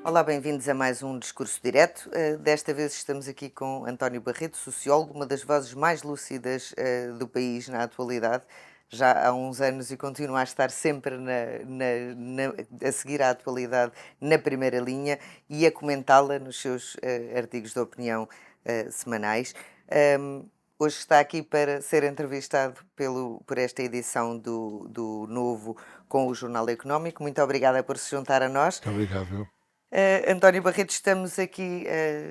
Olá, bem-vindos a mais um Discurso Direto. Desta vez estamos aqui com António Barreto, sociólogo, uma das vozes mais lúcidas do país na atualidade, já há uns anos e continua a estar sempre a seguir a atualidade na primeira linha e a comentá-la nos seus artigos de opinião semanais. Hoje está aqui para ser entrevistado por esta edição do Novo com o Jornal Económico. Muito obrigada por se juntar a nós. Muito obrigado, eu. António Barreto, estamos aqui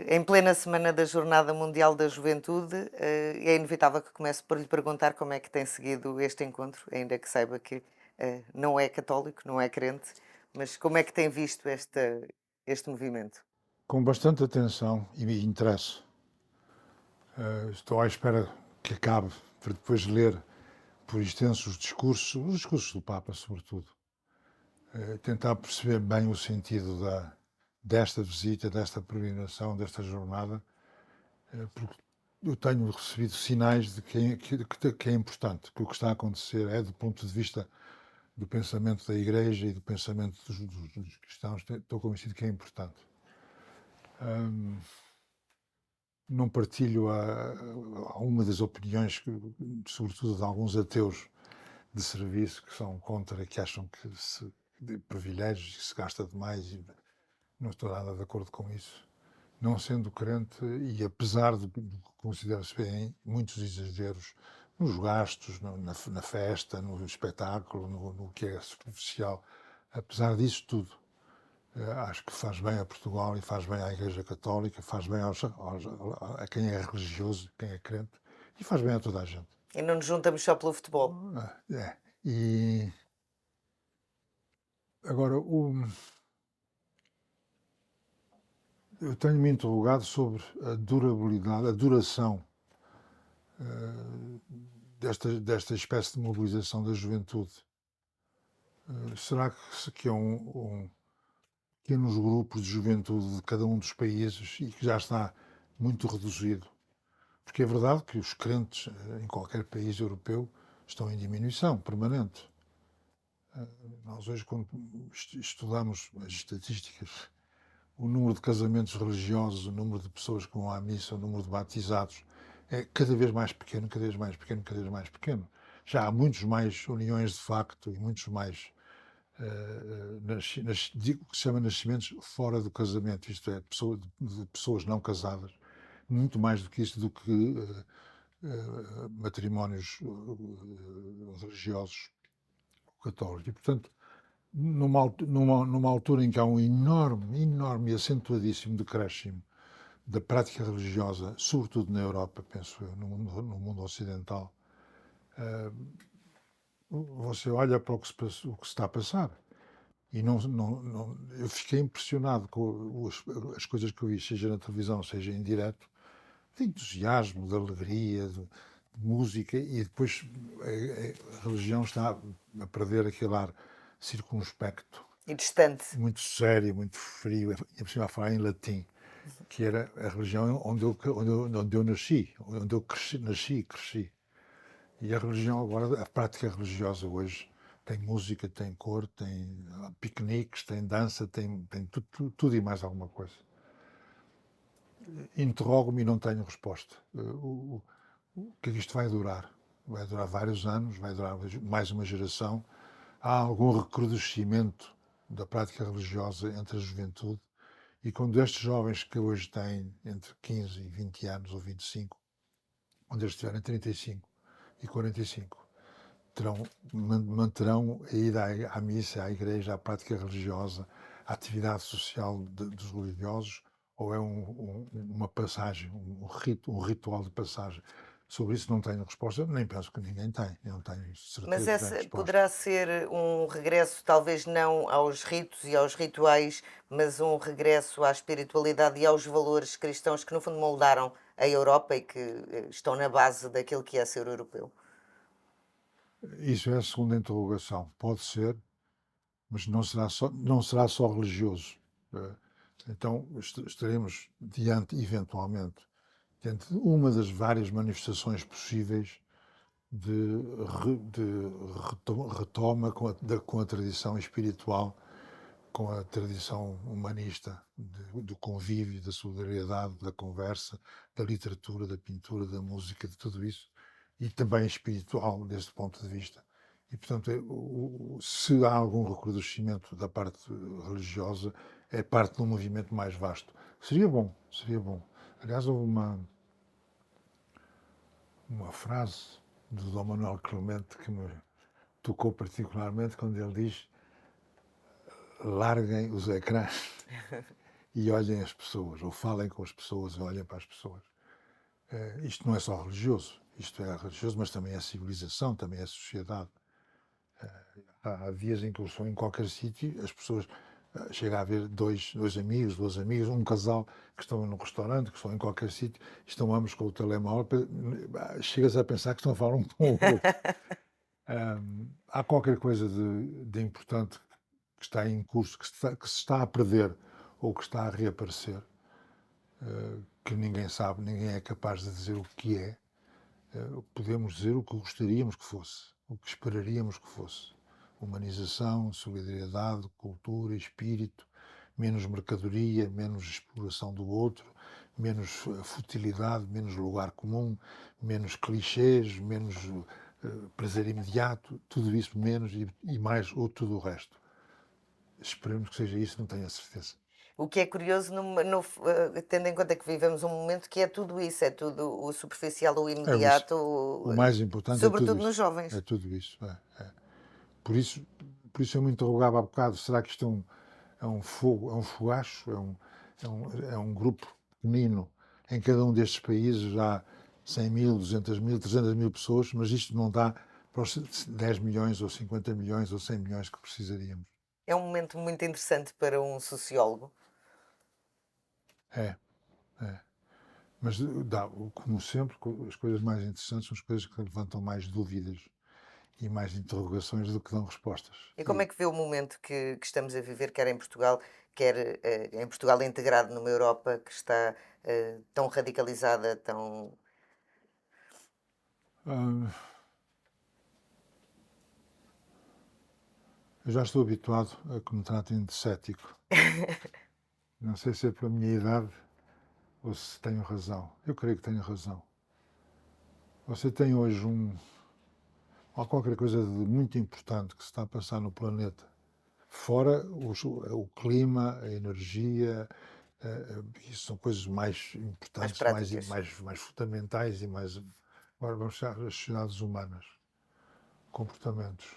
em plena semana da Jornada Mundial da Juventude. É inevitável que comece por lhe perguntar como é que tem seguido este encontro, ainda que saiba que não é católico, não é crente, mas como é que tem visto este movimento? Com bastante atenção e interesse. Estou à espera que acabe para depois ler por extenso os discursos do Papa, sobretudo. Tentar perceber bem o sentido desta visita, desta peregrinação, desta jornada, porque eu tenho recebido sinais de que é importante, que o que está a acontecer é, do ponto de vista do pensamento da Igreja e do pensamento dos cristãos, estou convencido que é importante. Não partilho uma das opiniões, sobretudo de alguns ateus de serviço, que são contra, que acham que de privilégios, que se gasta demais, e não estou nada de acordo com isso. Não sendo crente, e apesar de considerar-se bem muitos exageros nos gastos, na festa, no espetáculo, no que é superficial, apesar disso tudo, acho que faz bem a Portugal e faz bem à Igreja Católica, faz bem a quem é religioso, quem é crente, e faz bem a toda a gente. E não nos juntamos só pelo futebol. E agora, eu tenho-me interrogado sobre a durabilidade, a duração desta espécie de mobilização da juventude. Será que é pequenos grupos de juventude de cada um dos países e que já está muito reduzido? Porque é verdade que os crentes em qualquer país europeu estão em diminuição permanente. Nós hoje, quando estudamos as estatísticas, o número de casamentos religiosos, o número de pessoas que vão à missa, o número de batizados, é cada vez mais pequeno, cada vez mais pequeno, cada vez mais pequeno. Já há muitos mais uniões de facto e muitos mais digo que se chama nascimentos fora do casamento, isto é, de pessoas não casadas, muito mais do que isso, do que matrimónios religiosos católicos. E, portanto, numa altura em que há um enorme e acentuadíssimo decréscimo da prática religiosa, sobretudo na Europa, penso eu, no mundo ocidental, você olha para o que se está a passar e eu fiquei impressionado com as coisas que eu vi, seja na televisão, seja em direto, de entusiasmo, de alegria, de música, e depois a religião está a perder aquele ar circunspecto, E distante. muito sério, muito frio, e por cima a falar em latim, que era a religião onde eu nasci, onde eu nasci e cresci. E a religião agora, a prática religiosa hoje, tem música, tem cor, tem piqueniques, tem dança, tem tudo e mais alguma coisa. Interrogo-me e não tenho resposta. O que é que isto vai durar? Vai durar vários anos, vai durar mais uma geração. Há algum recrudescimento da prática religiosa entre a juventude, e quando estes jovens que hoje têm entre 15 e 20 anos ou 25, quando eles tiverem 35 e 45, manterão a ida à missa, à igreja, à prática religiosa, à atividade social dos religiosos, ou é uma passagem, um ritual de passagem? Sobre isso não tenho resposta, nem penso que ninguém tem, eu não tenho Mas certeza que tenha essa resposta. poderá ser um regresso, talvez não aos ritos e aos rituais, mas um regresso à espiritualidade e aos valores cristãos que, no fundo, moldaram a Europa e que estão na base daquilo que é ser europeu. Isso é a segunda interrogação. Pode ser, mas não será só religioso. Então estaremos eventualmente, diante de uma das várias manifestações possíveis de retoma com a tradição espiritual com a tradição humanista do convívio, da solidariedade, da conversa, da literatura, da pintura, da música, de tudo isso, e também espiritual, desse ponto de vista. E, portanto, se há algum recrudescimento da parte religiosa, é parte de um movimento mais vasto. Seria bom, seria bom. Aliás, houve uma frase do Dom Manuel Clemente que me tocou particularmente quando ele diz: larguem os ecrãs e olhem as pessoas, ou falem com as pessoas, ou olhem para as pessoas. Isto não é só religioso, isto é religioso, mas também é civilização, também é sociedade. Há dias em que eu estou em qualquer sítio, as pessoas, chega a haver dois amigos, duas amigas, um casal que estão num restaurante, que estão em qualquer sítio, estão ambos com o telemóvel, chegas a pensar que estão a falar um com o outro. Há qualquer coisa de importante que está em curso, que se está a perder ou que está a reaparecer, que ninguém sabe, ninguém é capaz de dizer o que é. Podemos dizer o que gostaríamos que fosse, o que esperaríamos que fosse. Humanização, solidariedade, cultura, espírito, menos mercadoria, menos exploração do outro, menos futilidade, menos lugar comum, menos clichês, menos prazer imediato, tudo isso menos e mais ou tudo o resto. Esperemos que seja isso, não tenho a certeza. O que é curioso, tendo em conta que vivemos um momento que é tudo isso, é tudo o superficial, o É isso. imediato, O mais importante é tudo sobretudo nos isso. É jovens. tudo isso. É. Por isso, por isso eu me interrogava há bocado, será que isto é um fogo, é um fogacho, é um grupo pequenino. Em cada um destes países há 100 mil, 200 mil, 300 mil pessoas, mas isto não dá para os 10 milhões ou 50 milhões ou 100 milhões que precisaríamos. É um momento muito interessante para um sociólogo. É, é. Mas como sempre, as coisas mais interessantes são as coisas que levantam mais dúvidas e mais interrogações do que dão respostas. E como é que vê o momento que estamos a viver, quer em Portugal, quer em Portugal integrado numa Europa que está tão radicalizada, tão. Ah, eu já estou habituado a que me tratem de cético. Não sei se é pela minha idade ou se tenho razão. Eu creio que tenho razão. Você tem hoje há qualquer coisa de muito importante que se está a passar no planeta. Fora o clima, a energia, isso são coisas mais Mais importantes, práticas. mais fundamentais e mais. Agora vamos chegar às sociedades humanas, comportamentos.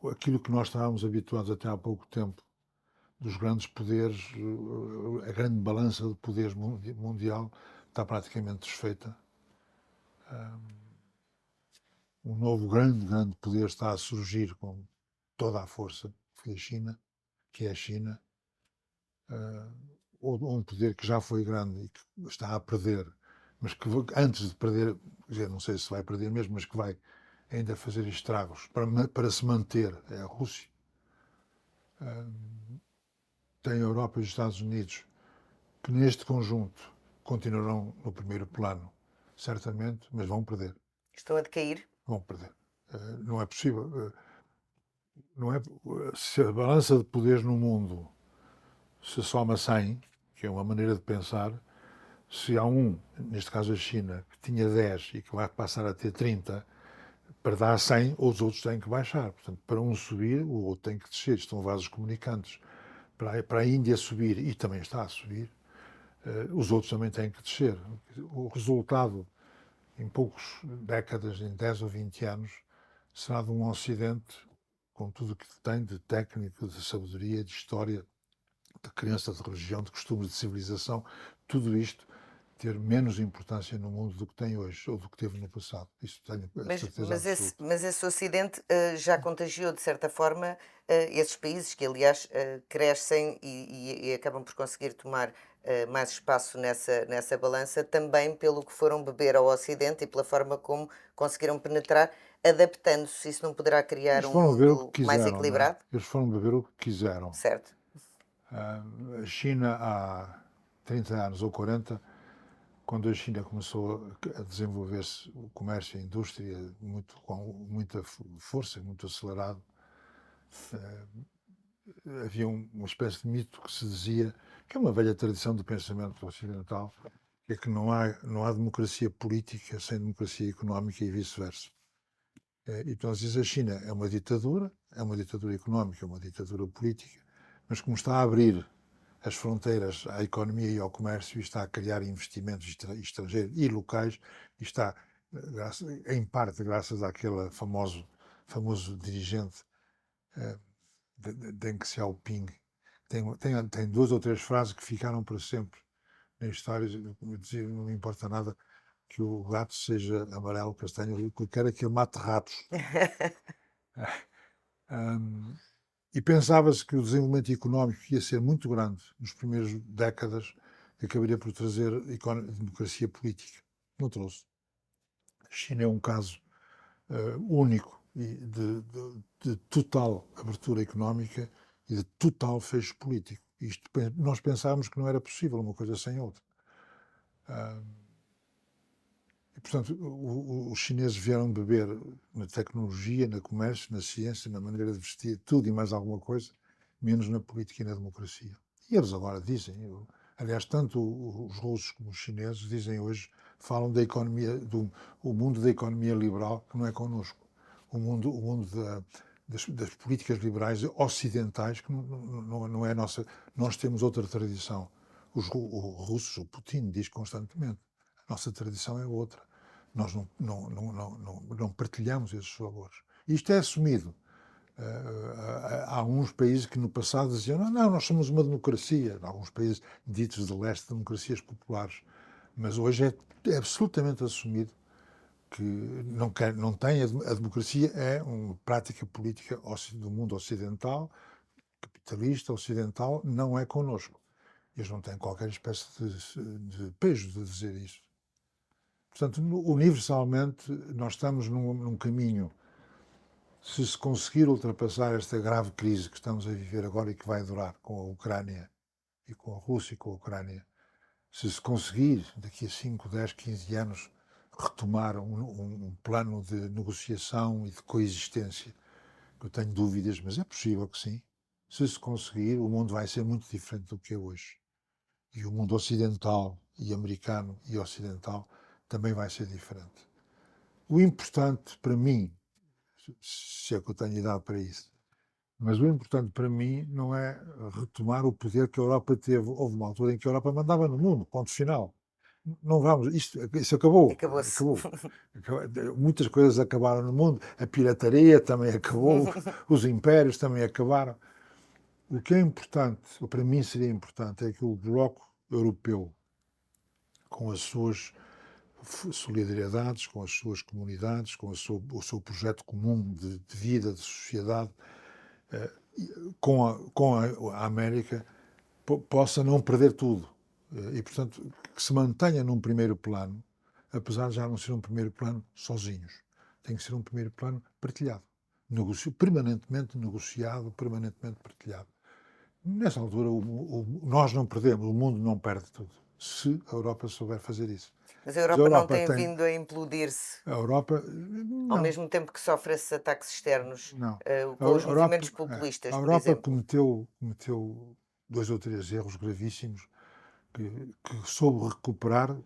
Aquilo que nós estávamos habituados até há pouco tempo, dos grandes poderes, a grande balança de poderes mundial está praticamente desfeita. Um novo grande poder está a surgir com toda a força, que é a China, ou um poder que já foi grande e que está a perder, mas que antes de perder, quer dizer, não sei se vai perder mesmo, mas que vai ainda fazer estragos para se manter, é a Rússia. Tem a Europa e os Estados Unidos, que neste conjunto continuarão no primeiro plano, certamente, mas vão perder. Estão a decair. Vão perder. Não é possível. Não é, se a balança de poderes no mundo se soma 100, que é uma maneira de pensar, se há neste caso a China, que tinha 10 e que vai passar a ter 30, para dar 100, os outros têm que baixar. Portanto, para um subir, o outro tem que descer. Estão vasos comunicantes. Para a Índia subir, e também está a subir, os outros também têm que descer. O resultado, em poucas décadas, em 10 ou 20 anos, será de um Ocidente, com tudo o que tem de técnico, de sabedoria, de história, de crença, de religião, de costumes, de civilização, tudo isto ter menos importância no mundo do que tem hoje, ou do que teve no passado. Isso tenho a Mas, certeza mas, esse, absoluta. mas esse Ocidente já contagiou, de certa forma, esses países que, aliás, crescem e acabam por conseguir tomar mais espaço nessa balança, também pelo que foram beber ao Ocidente e pela forma como conseguiram penetrar, adaptando-se. Isso não poderá criar Eles um foram ver o que mundo mais quiseram, não é? equilibrado? Eles foram beber o que quiseram. Certo. A China, há 30 anos ou 40, quando a China começou a desenvolver-se o comércio e a indústria com muita força, muito acelerado, Havia uma espécie de mito que se dizia, que é uma velha tradição do pensamento ocidental, que é que não há democracia política sem democracia económica e vice-versa. E então diz a China é uma ditadura económica, é uma ditadura política, mas como está a abrir as fronteiras à economia e ao comércio e está a criar investimentos estrangeiros e locais e está, em parte, graças àquele famoso dirigente Deng Xiaoping, tem duas ou três frases que ficaram para sempre na história. Dizia, não me importa nada que o gato seja amarelo, castanho, o que eu quero é que ele mate ratos. Um, e pensava-se que o desenvolvimento económico ia ser muito grande nas primeiras décadas, que acabaria por trazer democracia política. Não trouxe. A China é um caso único e de total abertura económica e de total fecho político. Isto, nós pensávamos que não era possível uma coisa sem outra. E, portanto, os chineses vieram beber na tecnologia, no comércio, na ciência, na maneira de vestir, tudo e mais alguma coisa, menos na política e na democracia. E eles agora dizem, aliás, tanto os russos como os chineses dizem hoje, falam da economia, o mundo da economia liberal, que não é connosco. O mundo das políticas liberais ocidentais, que não é nossa. Nós temos outra tradição. Os russos, o Putin diz constantemente, a nossa tradição é outra. Nós não partilhamos esses valores. Isto é assumido. Há uns países que no passado diziam não, nós somos uma democracia. Alguns países ditos de leste, democracias populares. Mas hoje é absolutamente assumido que não tem a democracia é uma prática política do mundo ocidental, capitalista, ocidental, não é connosco. Eles não têm qualquer espécie de pejo de dizer isso. Portanto, universalmente, nós estamos num caminho. Se conseguir ultrapassar esta grave crise que estamos a viver agora e que vai durar com a Ucrânia e com a Rússia e com a Ucrânia, se conseguir, daqui a 5, 10, 15 anos, retomar um plano de negociação e de coexistência, eu tenho dúvidas, mas é possível que sim. Se conseguir, o mundo vai ser muito diferente do que é hoje. E o mundo ocidental e americano e ocidental também vai ser diferente. O importante para mim, se é que eu tenho idade para isso, mas o importante para mim não é retomar o poder que a Europa teve. Houve uma altura em que a Europa mandava no mundo, ponto final. Não vamos, isso acabou. Acabou-se. Muitas coisas acabaram no mundo, a pirataria também acabou, os impérios também acabaram. O que é importante, ou para mim seria importante, é que o Bloco Europeu, com as suas solidariedades, com as suas comunidades, com o seu projeto comum de vida, de sociedade, com a América, possa não perder tudo. E, portanto, que se mantenha num primeiro plano, apesar de já não ser um primeiro plano sozinhos. Tem que ser um primeiro plano partilhado. Permanentemente negociado, permanentemente partilhado. Nessa altura, nós não perdemos, o mundo não perde tudo, se a Europa souber fazer isso. Mas a Europa não tem vindo a implodir-se A Europa, ao não, mesmo tempo que sofre esses ataques externos, não. com os movimentos populistas, A por Europa exemplo. cometeu 2 ou 3 erros gravíssimos que soube recuperar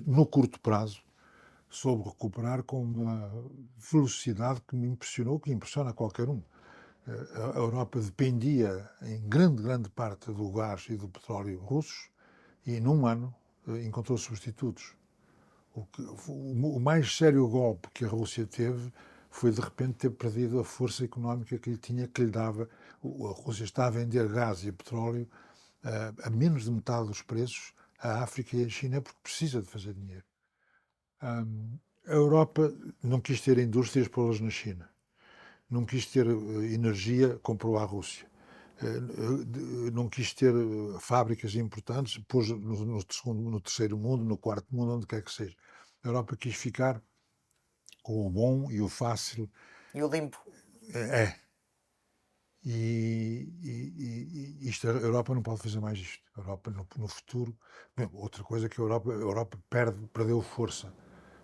no curto prazo, soube recuperar com uma velocidade que me impressionou, que impressiona qualquer um. A Europa dependia em grande parte do gás e do petróleo russos e num ano encontrou substitutos. O mais sério golpe que a Rússia teve foi de repente ter perdido a força económica que lhe tinha, que lhe dava. A Rússia está a vender gás e petróleo a menos de metade dos preços à África e à China porque precisa de fazer dinheiro. A Europa não quis ter indústrias pô-las na China. Não quis ter energia, comprou à Rússia. Não quis ter fábricas importantes, pôs no terceiro mundo, no quarto mundo, onde quer que seja. A Europa quis ficar com o bom e o fácil. E o limpo. É. A Europa não pode fazer mais isto. A Europa, no futuro. Outra coisa que a Europa perdeu força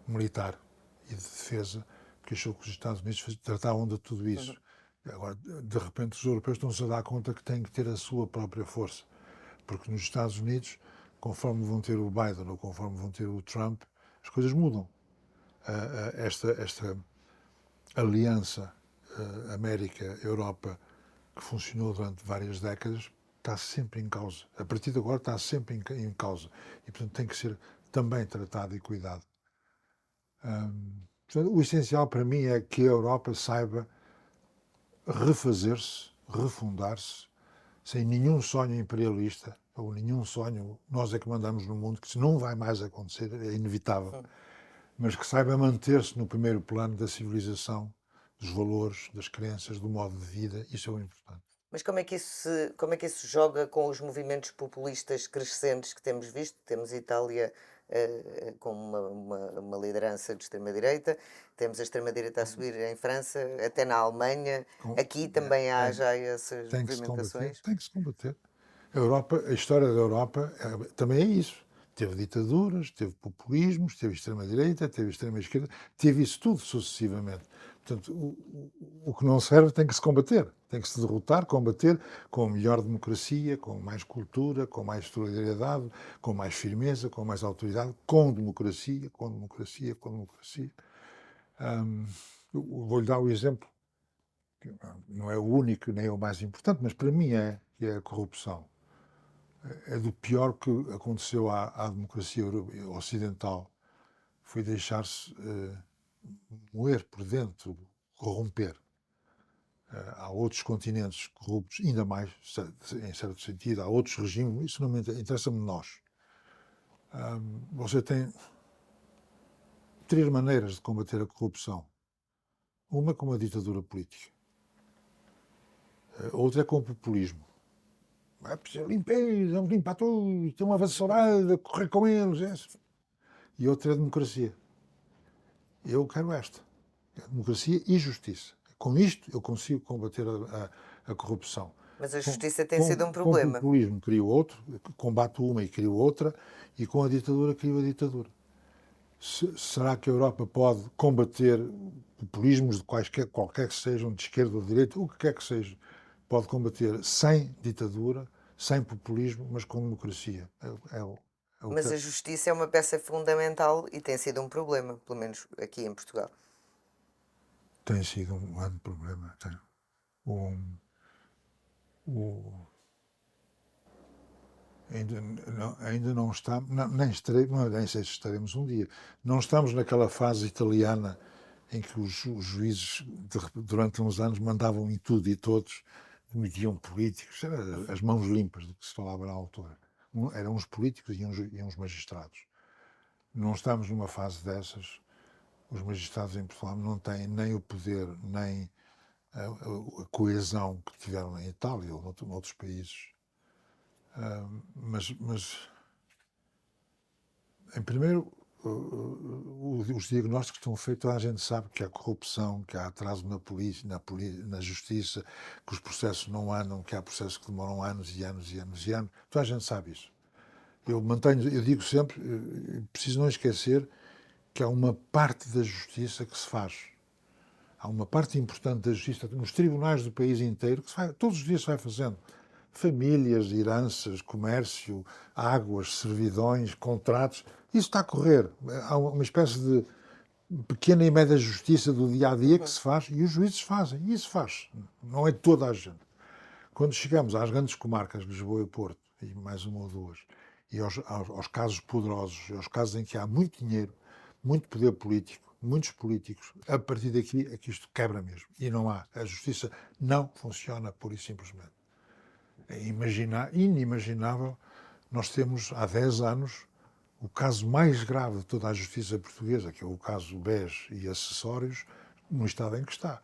militar e de defesa, porque achou que os Estados Unidos tratavam de tudo isso. Agora, de repente, os europeus estão-se a dar conta que têm que ter a sua própria força, porque nos Estados Unidos, conforme vão ter o Biden ou conforme vão ter o Trump, as coisas mudam. Esta aliança América-Europa, que funcionou durante várias décadas, está sempre em causa. A partir de agora está sempre em causa. E, portanto, tem que ser também tratado e cuidado. Portanto, o essencial para mim é que a Europa saiba refazer-se, refundar-se, sem nenhum sonho imperialista ou nenhum sonho, nós é que mandamos no mundo, que isso não vai mais acontecer, é inevitável, mas que saiba manter-se no primeiro plano da civilização, dos valores, das crenças, do modo de vida, isso é o importante. Mas como é que isso joga com os movimentos populistas crescentes que temos visto? Temos a Itália com uma liderança de extrema-direita, temos a extrema-direita a subir em França, até na Alemanha. Aqui também há já essas Tem que se combater, movimentações. tem que se combater. A Europa, a história da Europa também é isso. Teve ditaduras, teve populismos, teve extrema-direita, teve extrema-esquerda, teve isso tudo sucessivamente. Portanto, o que não serve tem que se combater, tem que se derrotar, combater com melhor democracia, com mais cultura, com mais solidariedade, com mais firmeza, com mais autoridade, com democracia, com democracia, com democracia. Vou-lhe dar o exemplo, que não é o único nem é o mais importante, mas para mim que é a corrupção. É do pior que aconteceu à democracia ocidental. Foi deixar-se moer por dentro, corromper. Há outros continentes corruptos, ainda mais, em certo sentido, há outros regimes, isso não me interessa-me nós. Você tem 3 maneiras de combater a corrupção. Uma com a ditadura política. Outra é com o populismo. É preciso limpeza, vamos limpar tudo, tem uma vassourada, correr com eles. E outra é a democracia. Eu quero esta. Democracia e justiça. Com isto eu consigo combater a corrupção. Mas a justiça tem sido um Com o problema. populismo crio outro, combate uma e crio outra, e com a ditadura crio a ditadura. Será que a Europa pode combater populismos de qualquer que sejam, de esquerda ou de direita, o que quer que seja, pode combater sem ditadura, sem populismo, mas com democracia? Mas a justiça é uma peça fundamental e tem sido um problema, pelo menos aqui em Portugal. Tem sido um grande problema. Ainda não estamos, nem sei se estaremos um dia. Não estamos naquela fase italiana em que os juízes, durante uns anos, mandavam em tudo e todos, demitiam políticos, era as mãos limpas do que se falava na altura. Eram uns políticos e uns magistrados. Não estamos numa fase dessas. Os magistrados em Portugal não têm nem o poder, nem a coesão que tiveram em Itália ou noutros países. Mas, em primeiro, os diagnósticos estão feitos, a gente sabe que há corrupção, que há atraso na polícia, na justiça, que os processos não andam, que há processos que demoram anos e anos e anos e anos. Toda a gente sabe isso. Eu digo sempre, preciso não esquecer que há uma parte da justiça que se faz. Há uma parte importante da justiça nos tribunais do país inteiro que todos os dias se vai fazendo. Famílias, heranças, comércio, águas, servidões, contratos, isso está a correr. Há uma espécie de pequena e média justiça do dia-a-dia que se faz e os juízes fazem. E isso faz. Não é toda a gente. Quando chegamos às grandes comarcas, Lisboa e Porto, e mais uma ou duas, e aos casos poderosos, aos casos em que há muito dinheiro, muito poder político, muitos políticos, a partir daqui é que isto quebra mesmo. E não há. A justiça não funciona pura e simplesmente. É inimaginável. Nós temos há 10 anos o caso mais grave de toda a justiça portuguesa, que é o caso BES e acessórios, no estado em que está.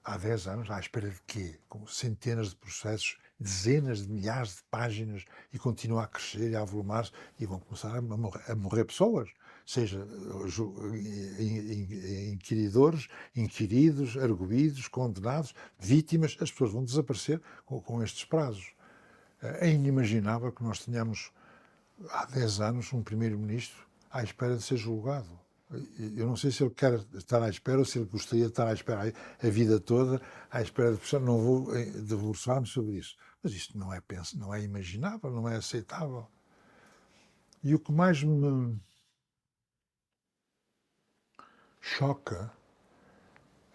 Há 10 anos, à espera de quê? Com centenas de processos, dezenas de milhares de páginas, e continua a crescer e a avolumar-se, e vão começar a morrer pessoas, seja inquiridores, inquiridos, arguidos, condenados, vítimas. As pessoas vão desaparecer com estes prazos. É inimaginável que nós tenhamos, há 10 anos, um primeiro-ministro à espera de ser julgado. Eu não sei se ele quer estar à espera ou se ele gostaria de estar à espera a vida toda, à espera de pessoas. Não vou debruçar-me sobre isso. Mas isto não é imaginável, não é aceitável. E o que mais me choca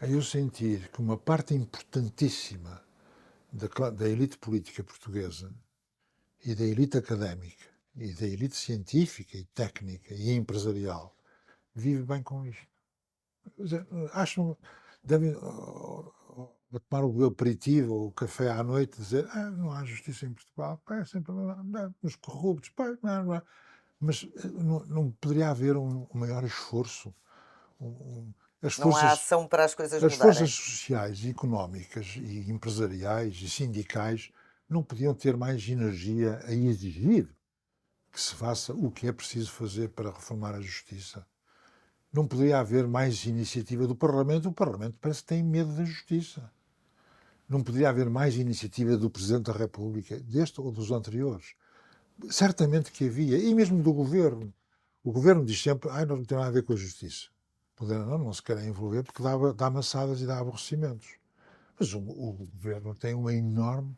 é eu sentir que uma parte importantíssima da elite política portuguesa e da elite académica e da elite científica e técnica e empresarial vive bem com isto. Acham, devem a tomar o aperitivo ou o café à noite dizer não há justiça em Portugal, pá, é sempre os corruptos, pá, não. Mas não poderia haver um maior esforço? As Não há forças, ação para as coisas as forças mudarem. sociais, económicas e empresariais e sindicais não podiam ter mais energia a exigir que se faça o que é preciso fazer para reformar a justiça. Não poderia haver mais iniciativa do Parlamento. O Parlamento parece que tem medo da justiça. Não poderia haver mais iniciativa do Presidente da República, deste ou dos anteriores. Certamente que havia, e mesmo do Governo. O Governo diz sempre, não tem nada a ver com a justiça. Não se querem envolver porque dá amassadas e dá aborrecimentos. Mas o Governo tem uma enorme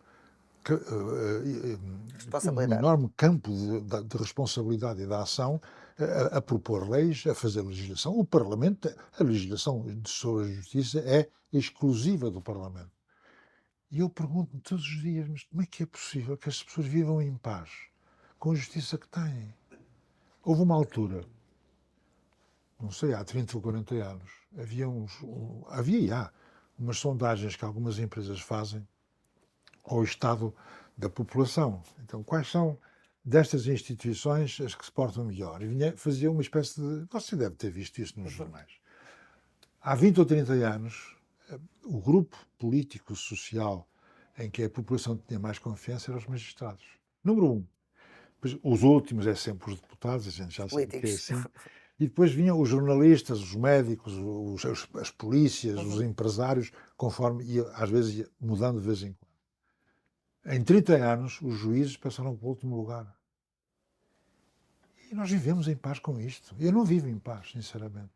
um Responsabilidade. enorme campo de responsabilidade e de ação a propor leis, a fazer legislação. O Parlamento, a legislação sobre a justiça é exclusiva do Parlamento. E eu pergunto-me todos os dias, mas como é que é possível que as pessoas vivam em paz com a justiça que têm? Houve uma altura, não sei, há 30 ou 40 anos, havia e há umas sondagens que algumas empresas fazem ao estado da população. Então, quais são destas instituições as que se portam melhor? E fazia uma espécie de... Você deve ter visto isso nos jornais. Há 20 ou 30 anos, o grupo político-social em que a população tinha mais confiança eram os magistrados. Número um. Os últimos é sempre os deputados, a gente já sabe que é Políticos. assim. E depois vinham os jornalistas, os médicos, as polícias, os empresários, conforme às vezes ia mudando de vez em quando. Em 30 anos, os juízes passaram para o último lugar. E nós vivemos em paz com isto. Eu não vivo em paz, sinceramente.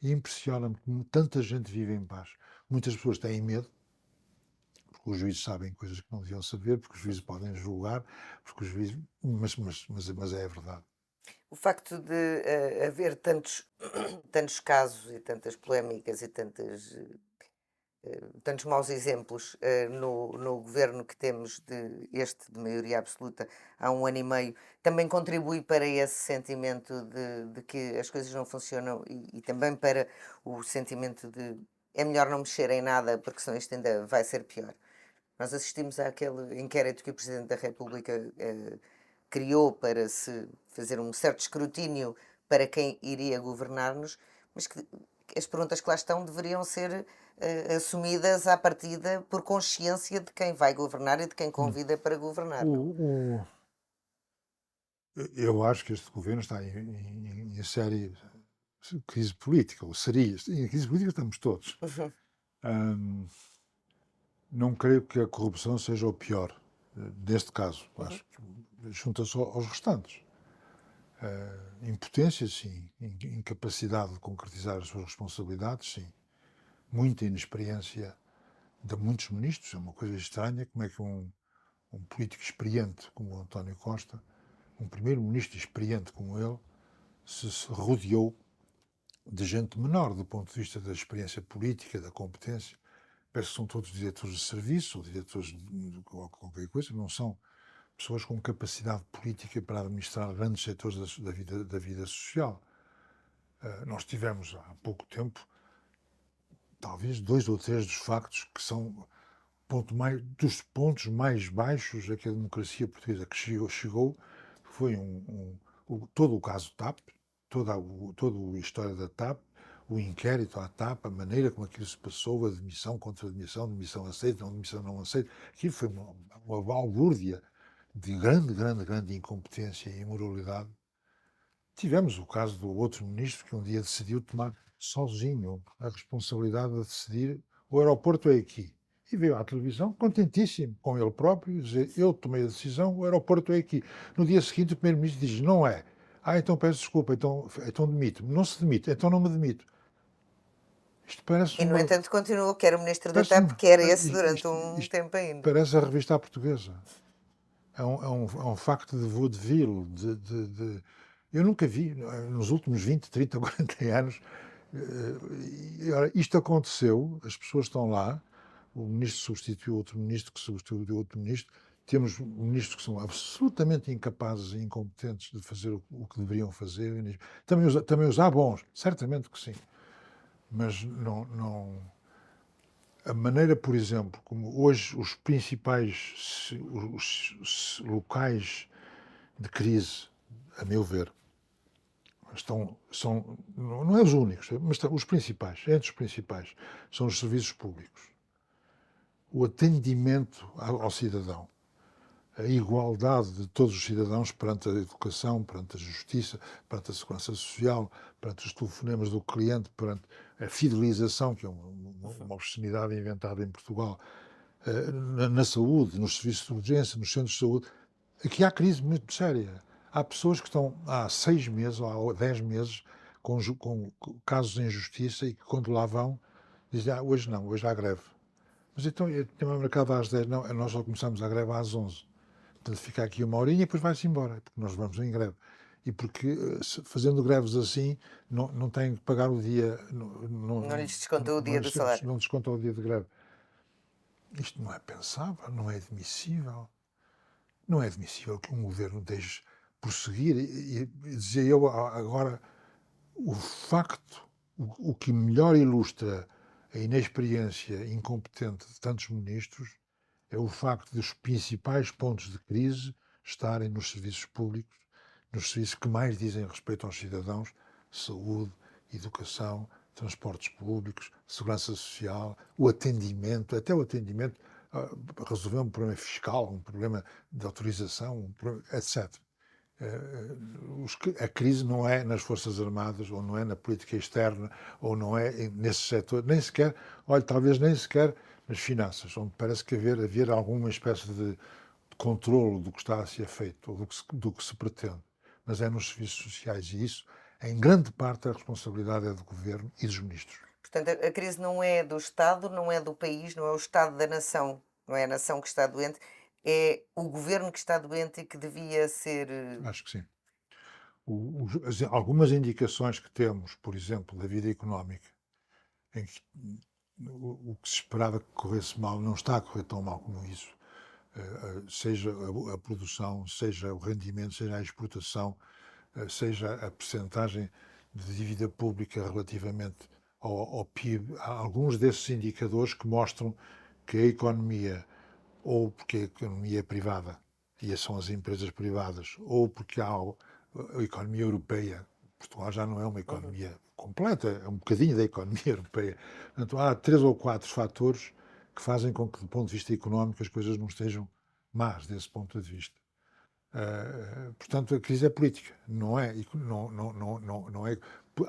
E impressiona-me como tanta gente vive em paz. Muitas pessoas têm medo, porque os juízes sabem coisas que não deviam saber, porque os juízes podem julgar, porque os juízes... Mas é a verdade. O facto de haver tantos casos e tantas polémicas e tantos maus exemplos no governo que temos de maioria absoluta há um ano e meio, também contribui para esse sentimento de que as coisas não funcionam e também para o sentimento de é melhor não mexer em nada porque senão isto ainda vai ser pior. Nós assistimos àquele inquérito que o Presidente da República criou para se fazer um certo escrutínio para quem iria governar-nos, mas que as perguntas que lá estão deveriam ser assumidas à partida por consciência de quem vai governar e de quem convida para governar. Não? Eu acho que este governo está em séria crise política, ou seria. Em crise política estamos todos. Uhum. Não creio que a corrupção seja o pior deste caso. Acho que junta-se aos restantes. Impotência, sim. Incapacidade de concretizar as suas responsabilidades, sim. Muita inexperiência de muitos ministros. É uma coisa estranha como é que um político experiente como o António Costa, um primeiro-ministro experiente como ele, se rodeou de gente menor do ponto de vista da experiência política, da competência. Parece que são todos diretores de serviço ou diretores de qualquer coisa, não são pessoas com capacidade política para administrar grandes setores da vida social. Nós tivemos há pouco tempo, talvez, 2 ou 3 dos factos que são dos pontos mais baixos a que a democracia portuguesa que chegou foi todo o caso TAP, toda a história da TAP, o inquérito à TAP, a maneira como aquilo se passou, a demissão, contra-demissão, demissão aceita, demissão não aceita. Aquilo foi uma balbúrdia de grande incompetência e imoralidade. Tivemos o caso do outro ministro que um dia decidiu tomar sozinho a responsabilidade de decidir o aeroporto é aqui. E veio à televisão, contentíssimo com ele próprio, dizer, eu tomei a decisão, o aeroporto é aqui. No dia seguinte o primeiro-ministro diz, não é. Então peço desculpa, então demito-me. Não se demite, então não me demito. Isto parece E, no uma. entanto, continua, quer o ministro da Parece, TAP, quer esse isto, durante isto, um isto tempo ainda. parece a revista à portuguesa. É um facto de vaudeville. Eu nunca vi, nos últimos 20, 30, 40 anos, ora, isto aconteceu, as pessoas estão lá, o ministro substituiu outro ministro, que substituiu outro ministro, temos ministros que são absolutamente incapazes e incompetentes de fazer o que deveriam fazer. Também os há bons, certamente que sim, mas não. A maneira, por exemplo, como hoje os principais locais de crise, a meu ver, não é os únicos, mas os principais, entre os principais, são os serviços públicos. O atendimento ao cidadão, a igualdade de todos os cidadãos perante a educação, perante a justiça, perante a segurança social, perante os telefonemas do cliente, perante a fidelização, que é uma obscenidade inventada em Portugal, na saúde, nos serviços de urgência, nos centros de saúde. Aqui há crise muito séria. Há pessoas que estão há 6 meses ou há 10 meses com casos em justiça e que, quando lá vão, dizem: hoje não, hoje há greve. Mas então, tem marcado às 10, não, nós só começamos a greve às 11. Portanto, fica aqui uma horinha e depois vai-se embora, porque nós vamos em greve. E porque, fazendo greves assim, não têm que pagar o dia. Não lhes descontou o dia do salário. Não descontam o dia de greve. Isto não é pensável, não é admissível. Não é admissível que um governo deixe prosseguir. E dizia eu agora, o facto, o que melhor ilustra a inexperiência incompetente de tantos ministros é o facto de os principais pontos de crise estarem nos serviços públicos, nos serviços que mais dizem respeito aos cidadãos: saúde, educação, transportes públicos, segurança social, o atendimento, até o atendimento, resolver um problema fiscal, um problema de autorização, etc. A crise não é nas Forças Armadas, ou não é na política externa, ou não é nesse setor, nem sequer, olha, talvez nem sequer nas finanças, onde parece que haver alguma espécie de controlo do que está a ser feito, ou do que se pretende. Mas é nos serviços sociais, e isso, em grande parte, a responsabilidade é do Governo e dos ministros. Portanto, a crise não é do Estado, não é do país, não é o Estado da nação, não é a nação que está doente, é o governo que está doente e que devia ser. Acho que sim. Algumas indicações que temos, por exemplo, da vida económica, em que o que se esperava que corresse mal não está a correr tão mal como isso, seja a produção, seja o rendimento, seja a exportação, seja a percentagem de dívida pública relativamente ao PIB. Há alguns desses indicadores que mostram que a economia, ou porque a economia é privada, e são as empresas privadas, ou porque há a economia europeia. Portugal já não é uma economia completa, é um bocadinho da economia europeia. Portanto, há 3 ou 4 fatores que fazem com que, do ponto de vista económico, as coisas não estejam más desse ponto de vista. Portanto, a crise é política, não é? Não é.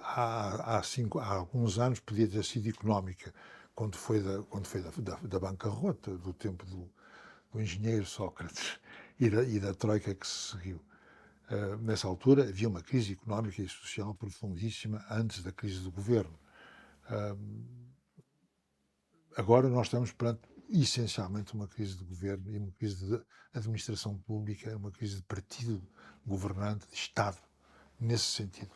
Há alguns anos podia ter sido económica, quando foi da bancarrota, do tempo do engenheiro Sócrates e da troika que se seguiu. Nessa altura havia uma crise económica e social profundíssima antes da crise do governo. Agora nós estamos perante essencialmente uma crise de governo e uma crise de administração pública, uma crise de partido governante, de Estado, nesse sentido.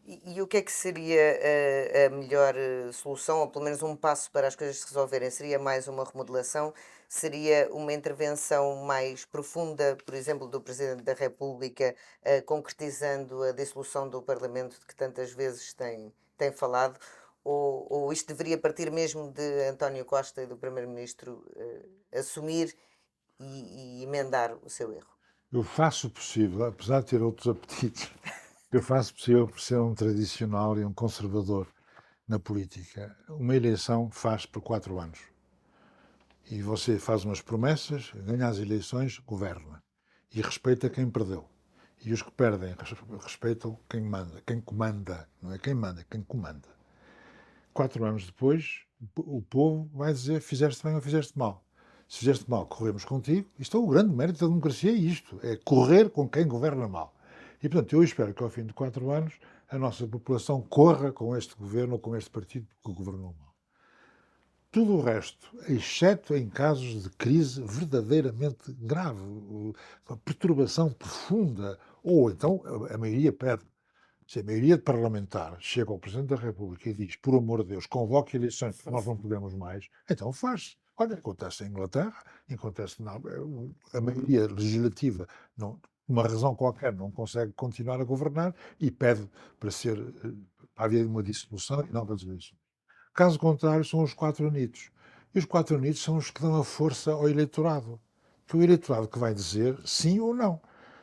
E o que é que seria a melhor solução, ou pelo menos um passo para as coisas se resolverem? Seria mais uma remodelação? Seria uma intervenção mais profunda, por exemplo, do Presidente da República, concretizando a dissolução do Parlamento de que tantas vezes tem falado? Ou isto deveria partir mesmo de António Costa e do Primeiro-Ministro assumir e emendar o seu erro? Eu faço o possível, apesar de ter outros apetites, eu faço o possível por ser um tradicional e um conservador na política. Uma eleição faz por 4 anos. E você faz umas promessas, ganha as eleições, governa. E respeita quem perdeu. E os que perdem respeitam quem manda, quem comanda. Não é quem manda, quem comanda. 4 anos depois, o povo vai dizer: fizeste bem ou fizeste mal. Se fizeste mal, corremos contigo. Isto é o grande mérito da democracia, é isto. É correr com quem governa mal. E, portanto, eu espero que ao fim de 4 anos a nossa população corra com este governo ou com este partido que governou mal. Tudo o resto, exceto em casos de crise verdadeiramente grave, uma perturbação profunda, ou então a maioria pede. Se a maioria parlamentar chega ao Presidente da República e diz, por amor de Deus, convoque eleições porque nós não podemos mais, então faz-se. Olha, acontece em Inglaterra, acontece a maioria legislativa, não, por uma razão qualquer, não consegue continuar a governar e pede para haver uma dissolução e novas eleições. Caso contrário, são os 4 unidos. E os 4 unidos são os que dão a força ao eleitorado. Que é o eleitorado que vai dizer sim ou não.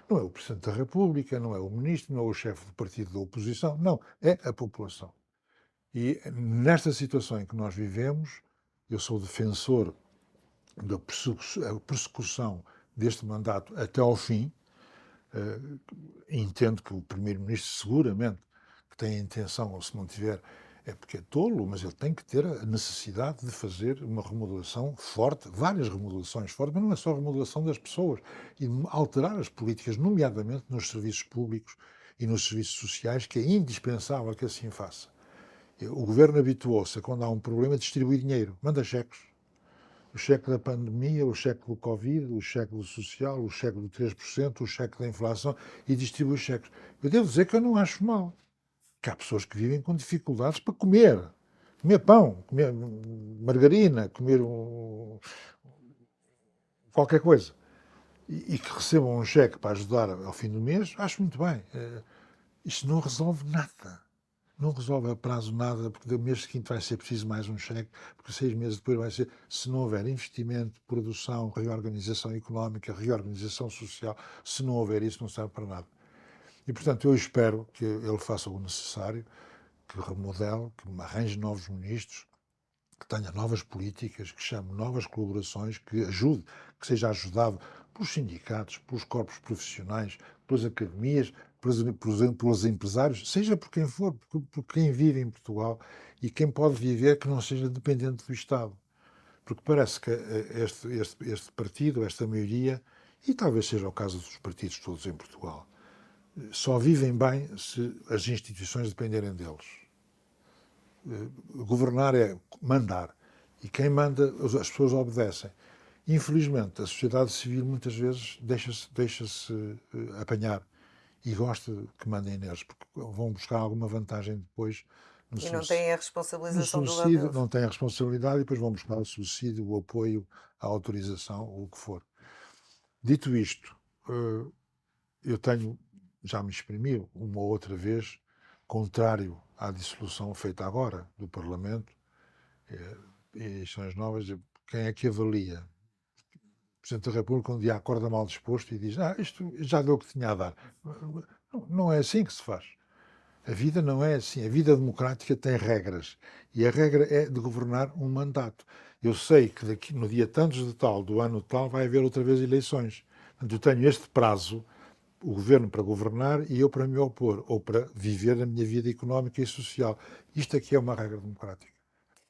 Não é o Presidente da República, não é o Ministro, não é o chefe do partido da oposição, não, é a população. E nesta situação em que nós vivemos, eu sou defensor da persecução deste mandato até ao fim. Entendo que o Primeiro-Ministro seguramente que tem a intenção, ou se não tiver, é porque é tolo, mas ele tem que ter a necessidade de fazer uma remodelação forte, várias remodelações fortes, mas não é só a remodelação das pessoas, e de alterar as políticas, nomeadamente nos serviços públicos e nos serviços sociais, que é indispensável que assim faça. O governo habituou-se a, quando há um problema, distribuir dinheiro, manda cheques. O cheque da pandemia, o cheque do Covid, o cheque do social, o cheque do 3%, o cheque da inflação e distribui cheques. Eu devo dizer que eu não acho mal. Que há pessoas que vivem com dificuldades para comer. Comer pão, comer margarina, comer qualquer coisa. E que recebam um cheque para ajudar ao fim do mês, acho muito bem. Isto não resolve nada. Não resolve a prazo nada, porque no mês seguinte vai ser preciso mais um cheque, porque 6 meses depois vai ser, se não houver investimento, produção, reorganização económica, reorganização social, se não houver isso, não serve para nada. E, portanto, eu espero que ele faça o necessário, que remodele, que arranje novos ministros, que tenha novas políticas, que chame novas colaborações, que ajude, que seja ajudado pelos sindicatos, pelos corpos profissionais, pelas academias, pelos empresários, seja por quem for, por quem vive em Portugal e quem pode viver que não seja dependente do Estado. Porque parece que este partido, esta maioria, e talvez seja o caso dos partidos todos em Portugal, só vivem bem se as instituições dependerem deles. Governar é mandar. E quem manda, as pessoas obedecem. Infelizmente, a sociedade civil muitas vezes deixa-se apanhar e gosta que mandem neles, porque vão buscar alguma vantagem depois no E não têm a no responsabilização do lado subsídio, deles. não têm a responsabilidade e depois vão buscar o subsídio, o apoio, a autorização, ou o que for. Dito isto, eu já me exprimi uma ou outra vez, contrário à dissolução feita agora do Parlamento, eleições novas, quem é que avalia? O Presidente da República um dia acorda mal disposto e diz, isto já deu o que tinha a dar. Não é assim que se faz. A vida não é assim. A vida democrática tem regras. E a regra é de governar um mandato. Eu sei que daqui, no dia tantos de tal, do ano tal, vai haver outra vez eleições. Portanto, eu tenho este prazo, o governo para governar e eu para me opor, ou para viver a minha vida económica e social. Isto aqui é uma regra democrática.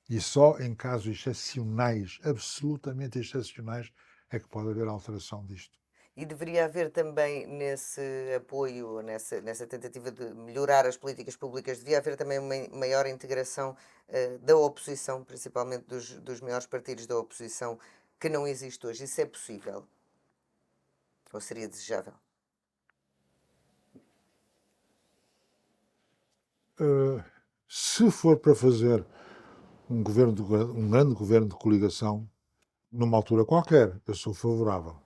E só em casos excepcionais, absolutamente excepcionais, é que pode haver alteração disto. E deveria haver também nesse apoio, nessa tentativa de melhorar as políticas públicas, devia haver também uma maior integração da oposição, principalmente dos maiores partidos da oposição, que não existe hoje. Isso é possível? Ou seria desejável? Se for para fazer um grande governo de coligação, numa altura qualquer, eu sou favorável.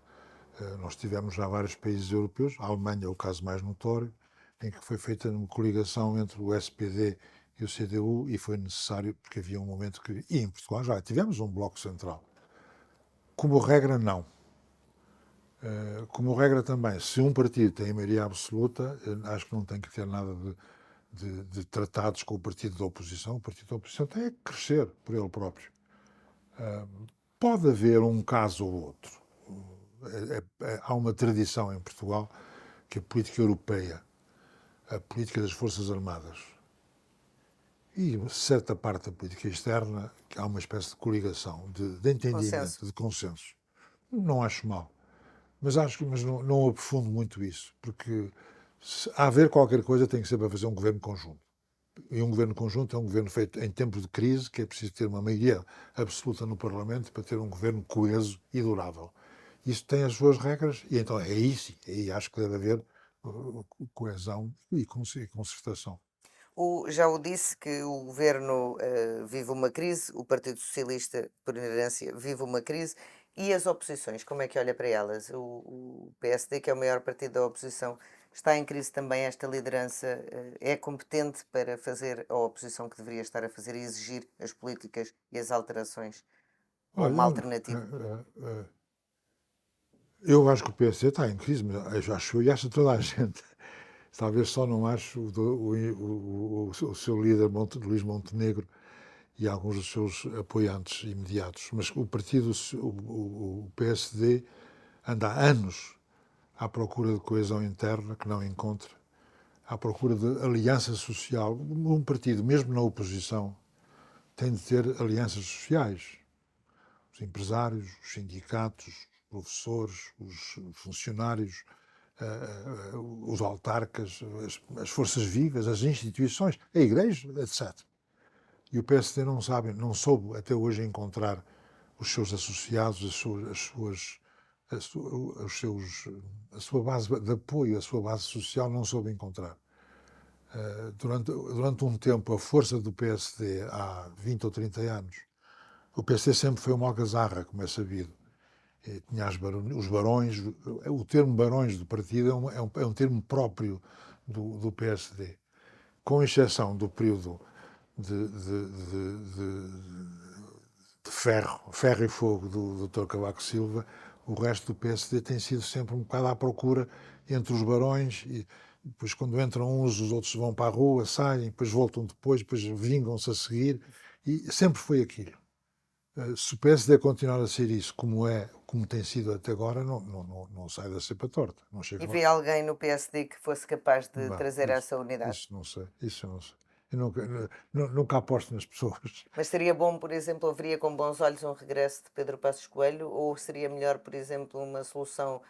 Nós tivemos já vários países europeus, a Alemanha é o caso mais notório, em que foi feita uma coligação entre o SPD e o CDU e foi necessário, porque havia um momento que, e em Portugal já tivemos um bloco central. Como regra, não. Como regra também, se um partido tem maioria absoluta, acho que não tem que ter nada de tratados com o partido da oposição. O partido da oposição tem que crescer por ele próprio. Pode haver um caso ou outro. Há uma tradição em Portugal que a política europeia, a política das Forças Armadas e certa parte da política externa, que há uma espécie de coligação, de entendimento, Consenso. de consenso. Não acho mal. Mas não aprofundo muito isso, porque Se haver qualquer coisa, tem que ser para fazer um governo conjunto. E um governo conjunto é um governo feito em tempos de crise, que é preciso ter uma maioria absoluta no Parlamento para ter um governo coeso e durável. Isso tem as suas regras e então é isso. Aí acho que deve haver coesão e concertação. Já o disse que o governo vive uma crise, o Partido Socialista, por inerência, vive uma crise, e as oposições, como é que olha para elas? O PSD, que é o maior partido da oposição, está em crise também. Esta liderança é competente para fazer a oposição que deveria estar a fazer e exigir as políticas e as alterações, ou Olha, uma alternativa? eu acho que o PSD está em crise, mas acho eu e acho toda a gente. Talvez só não acho o seu líder Luís Montenegro e alguns dos seus apoiantes imediatos, mas o partido, o PSD, anda há anos à procura de coesão interna que não encontra, à procura de aliança social. Um partido, mesmo na oposição, tem de ter alianças sociais. Os empresários, os sindicatos, os professores, os funcionários, os autarcas, as forças vivas, as instituições, a Igreja, etc. E o PSD não sabe, não soube até hoje encontrar os seus associados, a sua base de apoio, a sua base social, não soube encontrar. Durante um tempo, a força do PSD, há 20 ou 30 anos, o PSD sempre foi uma algazarra, como é sabido. Tinha os barões, o termo barões do partido é um termo próprio do PSD, com exceção do período de ferro e fogo do Dr. Cavaco Silva. O resto do PSD tem sido sempre um bocado à procura entre os barões, e depois quando entram uns, os outros vão para a rua, saem, depois voltam depois vingam-se a seguir, e sempre foi aquilo. Se o PSD continuar a ser isso, como tem sido até agora, não sai da cepa torta. Não chega E lá. vê alguém no PSD que fosse capaz de Bah, trazer essa unidade? isso não sei, isso eu não sei. Eu nunca aposto nas pessoas. Mas seria bom, por exemplo, haveria com bons olhos um regresso de Pedro Passos Coelho, ou seria melhor, por exemplo, uma solução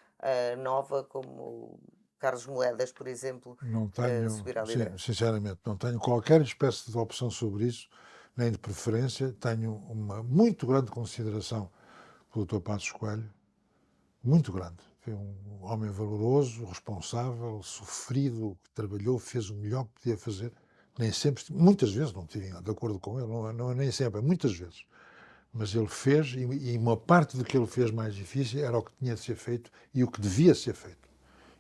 nova, como Carlos Moedas, por exemplo, Não tenho, subir à sim, liderança? sinceramente, não tenho qualquer espécie de opção sobre isso, nem de preferência. Tenho uma muito grande consideração pelo Dr. Passos Coelho, muito grande. Foi um homem valoroso, responsável, sofrido, que trabalhou, fez o melhor que podia fazer. Nem sempre, muitas vezes não estive de acordo com ele, nem sempre, muitas vezes. Mas ele fez, e uma parte do que ele fez mais difícil era o que tinha de ser feito e o que devia ser feito.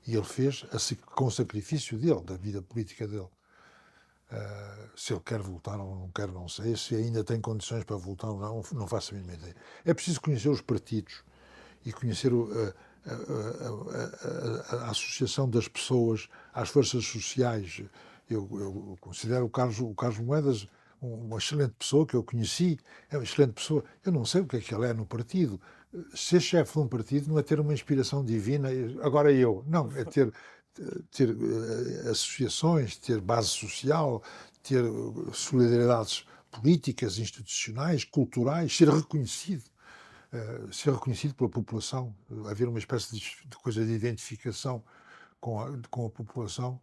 E ele fez com o sacrifício dele, da vida política dele. Se ele quer voltar ou não quer, não sei. Se ainda tem condições para voltar ou não faço a mínima ideia. É preciso conhecer os partidos e conhecer a associação das pessoas às forças sociais. Eu considero o Carlos Moedas uma excelente pessoa que eu conheci, é uma excelente pessoa. Eu não sei o que ele é no partido. Ser chefe de um partido não é ter uma inspiração divina, agora eu. Não, é ter associações, ter base social, ter solidariedades políticas, institucionais, culturais, ser reconhecido pela população, haver uma espécie de coisa de identificação com a população.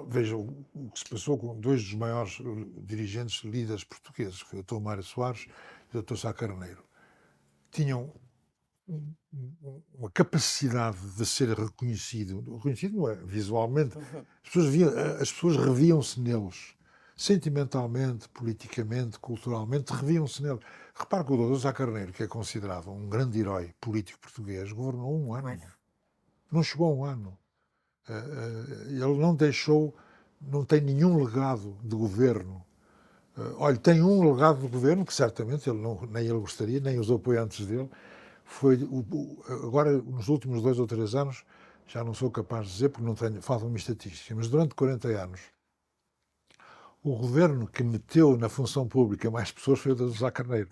Veja o que se passou com dois dos maiores dirigentes, líderes portugueses, que foi o Dr. Mário Soares e o Dr. Sá Carneiro. Tinham uma capacidade de ser reconhecido não é visualmente, as pessoas reviam-se neles, sentimentalmente, politicamente, culturalmente, reviam-se neles. Repare que o Dr. Sá Carneiro, que é considerado um grande herói político português, governou um ano, não chegou a um ano. Ele não deixou, não tem nenhum legado de governo. Olha, tem um legado de governo que certamente nem ele gostaria, nem os apoiantes dele. Agora, nos últimos 2 ou 3 anos, já não sou capaz de dizer porque faltam-me estatísticas, mas durante 40 anos, o governo que meteu na função pública mais pessoas foi o de José Carneiro.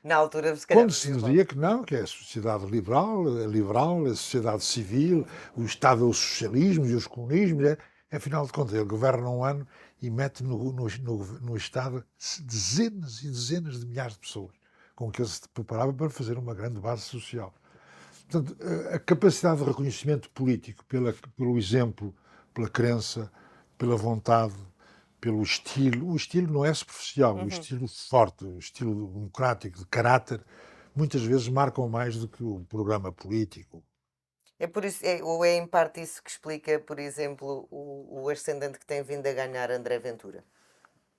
Na altura, se calhar, Quando se dizia que não, que é a sociedade liberal, a sociedade civil, o Estado é o socialismo e os comunismos, afinal de contas, ele governa um ano e mete no Estado dezenas e dezenas de milhares de pessoas, com que ele se preparava para fazer uma grande base social. Portanto, a capacidade de reconhecimento político pelo exemplo pela crença, pela vontade, pelo estilo. O estilo não é superficial, o Uhum. estilo forte, o estilo democrático, de caráter, muitas vezes marcam mais do que o programa político. É por isso, ou é em parte isso que explica, por exemplo, o ascendente que tem vindo a ganhar André Ventura?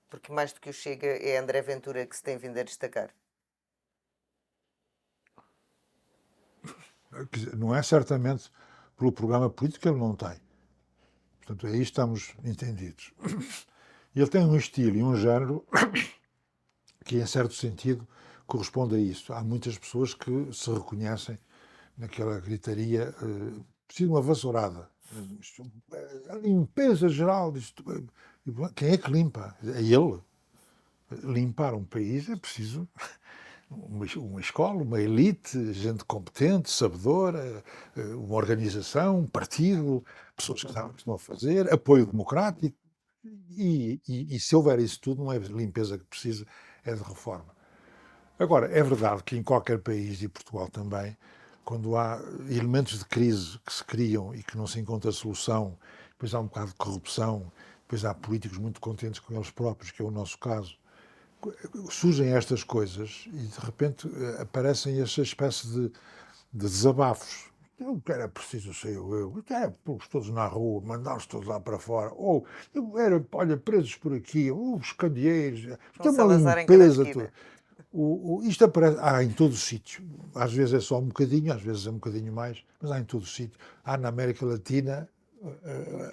Porque mais do que o Chega, é André Ventura que se tem vindo a destacar. Quer dizer, não é certamente pelo programa político que ele não tem. Portanto, aí estamos entendidos. Ele tem um estilo e um género que, em certo sentido, corresponde a isso. Há muitas pessoas que se reconhecem naquela gritaria, preciso de uma vassourada. A limpeza geral disto. Quem é que limpa? É ele. Limpar um país é preciso uma escola, uma elite, gente competente, sabedora, uma organização, um partido, pessoas que sabem o que estão a fazer, apoio democrático. E se houver isso tudo, não é limpeza que precisa, é de reforma. Agora, é verdade que em qualquer país, e Portugal também, quando há elementos de crise que se criam e que não se encontra solução, depois há um bocado de corrupção, depois há políticos muito contentes com eles próprios, que é o nosso caso, surgem estas coisas e de repente aparecem esta espécie de desabafos. Eu era preciso ser eu era pô-los todos na rua, mandá-los todos lá para fora, ou eu era, olha, presos por aqui, os candeeiros, Um tem uma Salazar em cada limpeza toda. esquina. Isto aparece, há em todo o sítio. Às vezes é só um bocadinho, às vezes é um bocadinho mais, mas há em todo o sítio. Há na América Latina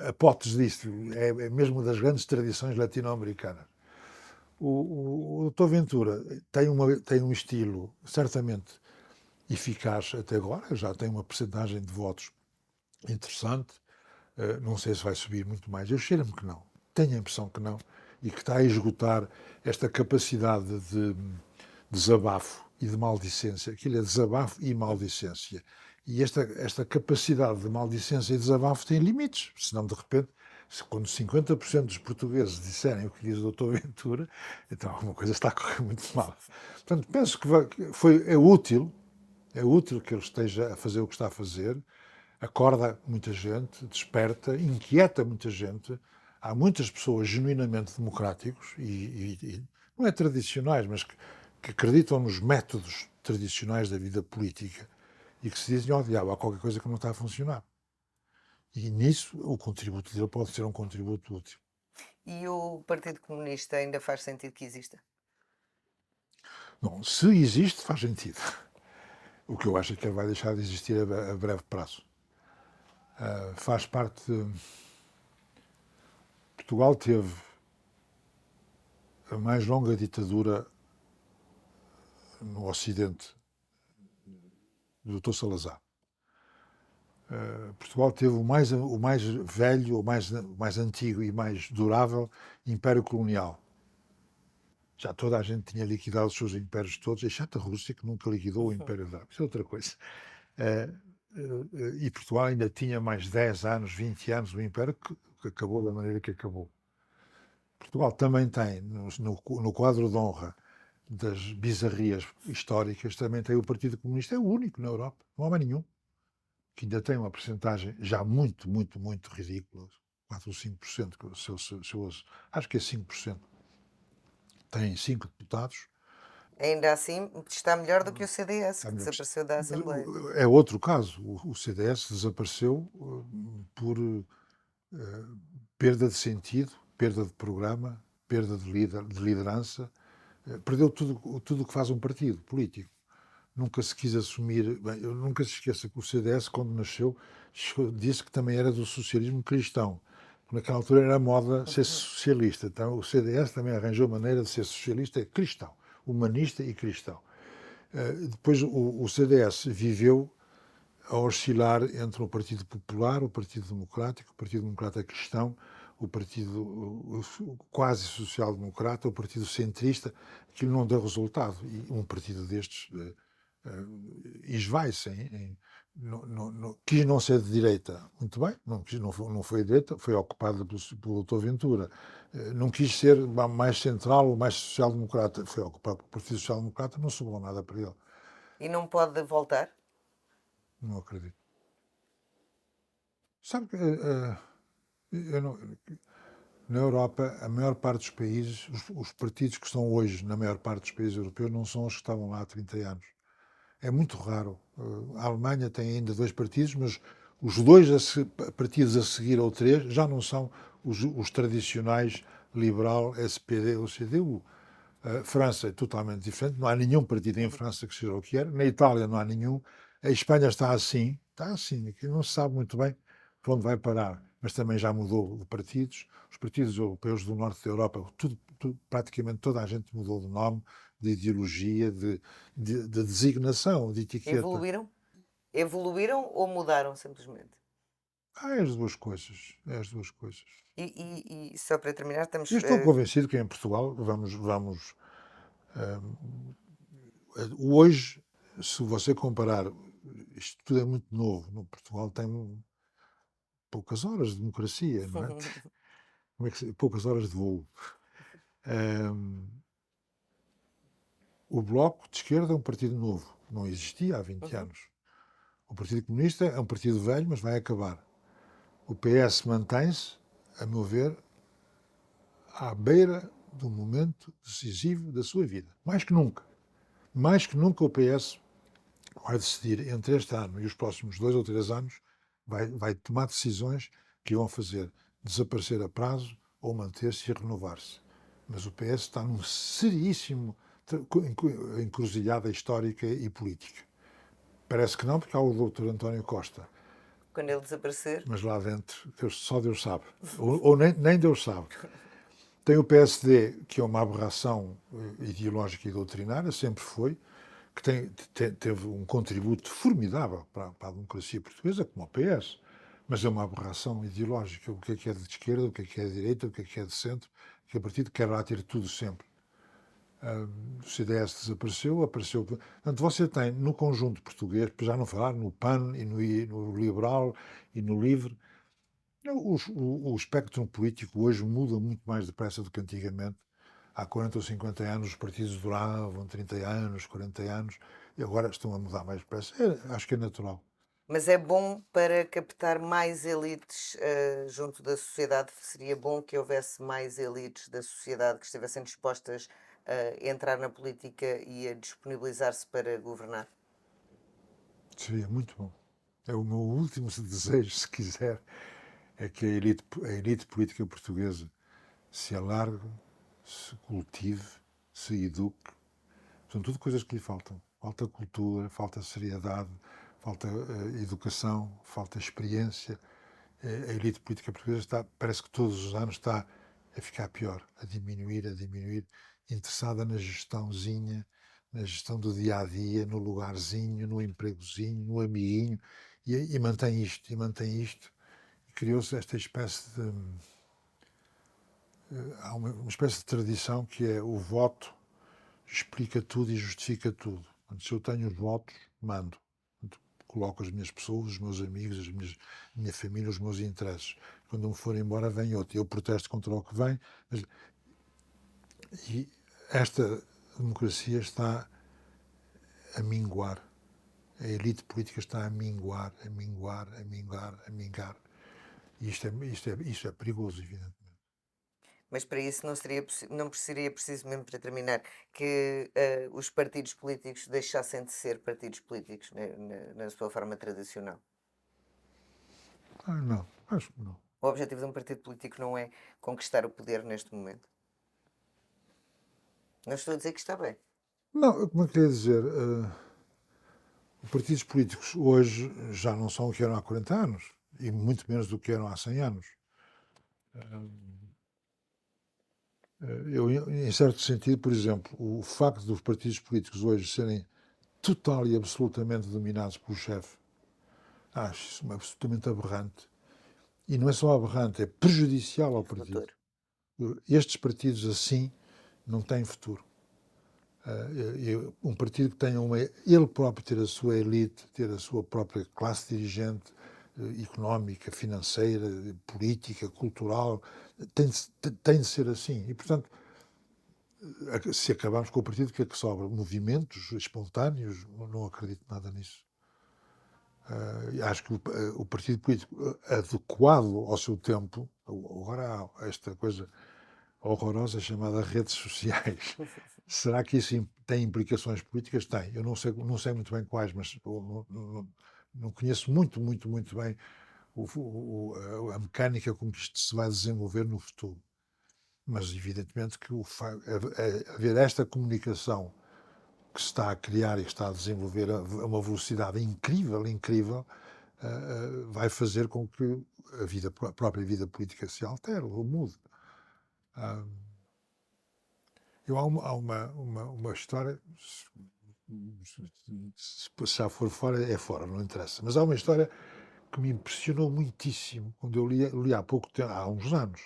apóteses disto, é mesmo das grandes tradições latino-americanas. O Dr. Ventura tem um estilo certamente eficaz até agora, já tem uma percentagem de votos interessante, não sei se vai subir muito mais, eu cheiro-me que não, tenho a impressão que não, e que está a esgotar esta capacidade de desabafo e de maldicência, aquilo é desabafo e maldicência. E esta capacidade de maldicência e desabafo tem limites, senão de repente, quando 50% dos portugueses disserem o que diz o Dr. Ventura, então alguma coisa está a correr muito mal. Portanto, penso que é útil que ele esteja a fazer o que está a fazer, acorda muita gente, desperta, inquieta muita gente. Há muitas pessoas genuinamente democráticos e não é tradicionais, mas que acreditam nos métodos tradicionais da vida política e que se dizem, ó diabo, há qualquer coisa que não está a funcionar. E nisso o contributo dele pode ser um contributo útil. E o Partido Comunista ainda faz sentido que exista? Bom, se existe, faz sentido. O que eu acho é que ele vai deixar de existir a breve prazo. Faz parte. Portugal teve a mais longa ditadura no Ocidente do Dr. Salazar. Portugal teve o mais velho, o mais antigo e mais durável império colonial. Já toda a gente tinha liquidado os seus impérios todos, exceto a Rússia, que nunca liquidou o Império da Isso é outra coisa. E Portugal ainda tinha mais 10 anos, 20 anos do Império, que acabou da maneira que acabou. Portugal também tem, no quadro de honra das bizarrias históricas, também tem o Partido Comunista, é o único na Europa, não há mais nenhum, que ainda tem uma percentagem já muito, muito, muito ridícula, 4 ou 5%, acho que é 5%, tem 5 deputados. Ainda assim, está melhor do que o CDS, É que melhor que desapareceu da Assembleia. é outro caso. O CDS desapareceu por perda de sentido, perda de programa, perda de liderança, perdeu tudo o que faz um partido político. Nunca se quis assumir. Bem, eu nunca se esqueça que o CDS, quando nasceu, disse que também era do socialismo cristão. Naquela altura era moda ser socialista. Então o CDS também arranjou maneira de ser socialista cristão, humanista e cristão. Depois o CDS viveu a oscilar entre o Partido Popular, o Partido Democrático, o Partido Democrata Cristão, o Partido quase Social-Democrata, o Partido Centrista. Aquilo não deu resultado. E um partido destes esvai-se quis não ser de direita, muito bem, não foi de direita, foi ocupada pelo Dr. Ventura. Não quis ser mais central ou mais social-democrata, foi ocupado pelo Partido Social-Democrata, não sobrou nada para ele, E não pode voltar? não acredito. Sabe que eu não- Na Europa, a maior parte dos países, os partidos que estão hoje na maior parte dos países europeus não são os que estavam lá há 30 anos. É muito raro. A Alemanha tem ainda dois partidos, mas os dois partidos a seguir ou três já não são os tradicionais liberal, SPD ou CDU. A França é totalmente diferente, não há nenhum partido em França que seja o que era, na Itália não há nenhum, a Espanha está assim, que não se sabe muito bem para onde vai parar, mas também já mudou de partidos, os partidos europeus do norte da Europa, praticamente toda a gente mudou de nome, de ideologia, de designação, de etiqueta. Evoluíram? Evoluíram ou mudaram simplesmente? É as duas coisas, é as duas coisas. E só para terminar, estamos. Eu estou convencido que em Portugal vamos hoje, se você comparar, isto tudo é muito novo. No Portugal tem poucas horas de democracia, não é? Como é que poucas horas de voo. Ahm, o Bloco de Esquerda é um partido novo, não existia há 20 Uhum. anos. O Partido Comunista é um partido velho, mas vai acabar. O PS mantém-se, a meu ver, à beira do momento decisivo da sua vida. Mais que nunca. Mais que nunca o PS vai decidir entre este ano e os próximos 2 ou 3 anos, vai tomar decisões que vão fazer desaparecer a prazo ou manter-se e renovar-se. Mas o PS está num seríssimo encruzilhada histórica e política. Parece que não, porque há o doutor António Costa. Quando ele desaparecer. Mas lá dentro, só Deus sabe. Ou nem Deus sabe. Tem o PSD, que é uma aberração ideológica e doutrinária, sempre foi, que teve um contributo formidável para a democracia portuguesa, como o PS, mas é uma aberração ideológica. O que é de esquerda, o que é de direita, o que é de centro, que a partido quer lá ter tudo sempre. O CDS desapareceu, apareceu. Portanto, você tem no conjunto português, para já não falar no PAN e no Liberal e no Livre, o espectro político hoje muda muito mais depressa do que antigamente. Há 40 ou 50 anos os partidos duravam 30 anos, 40 anos, e agora estão a mudar mais depressa. Acho que é natural. Mas é bom para captar mais elites junto da sociedade. Seria bom que houvesse mais elites da sociedade que estivessem dispostas a entrar na política e a disponibilizar-se para governar. Seria muito bom. É o meu último desejo, se quiser, é que a elite política portuguesa se alargue, se cultive, se eduque. São tudo coisas que lhe faltam. Falta cultura, falta seriedade, falta educação, falta experiência. A elite política portuguesa parece que todos os anos está a ficar pior, a diminuir, interessada na gestãozinha, na gestão do dia a dia, no lugarzinho, no empregozinho, no amiguinho, e mantém isto, e criou-se esta espécie de. Há uma espécie de tradição que é o voto explica tudo e justifica tudo. Portanto, se eu tenho os votos, mando. Portanto, coloco as minhas pessoas, os meus amigos, a minha família, os meus interesses. Quando um for embora, vem outro. Eu protesto contra o que vem. E esta democracia está a minguar. A elite política está a minguar, a minguar, a minguar, a mingar. E isto é perigoso, evidentemente. Mas para isso não seria preciso, mesmo para terminar, que os partidos políticos deixassem de ser partidos políticos na sua forma tradicional. Não, acho que não. O objetivo de um partido político não é conquistar o poder neste momento. Não estou a dizer que está bem. Não, como é que queria dizer? Os partidos políticos hoje já não são o que eram há 40 anos, e muito menos do que eram há 100 anos. Eu, em certo sentido, por exemplo, o facto dos partidos políticos hoje serem total e absolutamente dominados pelo chefe, acho isso absolutamente aberrante. E não é só aberrante, é prejudicial ao partido. Futuro. Estes partidos assim não têm futuro. Um partido que tenha ele próprio ter a sua elite, ter a sua própria classe dirigente, económica, financeira, política, cultural, tem de ser assim. E, portanto, se acabarmos com o partido, o que é que sobra? Movimentos espontâneos? Não acredito nada nisso. Acho que o partido político adequado ao seu tempo, Agora há esta coisa horrorosa chamada redes sociais. Será que isso tem implicações políticas? Tem. Eu não sei muito bem quais, mas não conheço muito bem a mecânica como isto se vai desenvolver no futuro. Mas, evidentemente, que haver esta comunicação que se está a criar e que está a desenvolver a uma velocidade incrível, vai fazer com que a própria vida política se altere ou mude. Ah, há uma história, se já for fora, é fora, não interessa. Mas há uma história que me impressionou muitíssimo quando eu li há pouco tempo, há uns anos.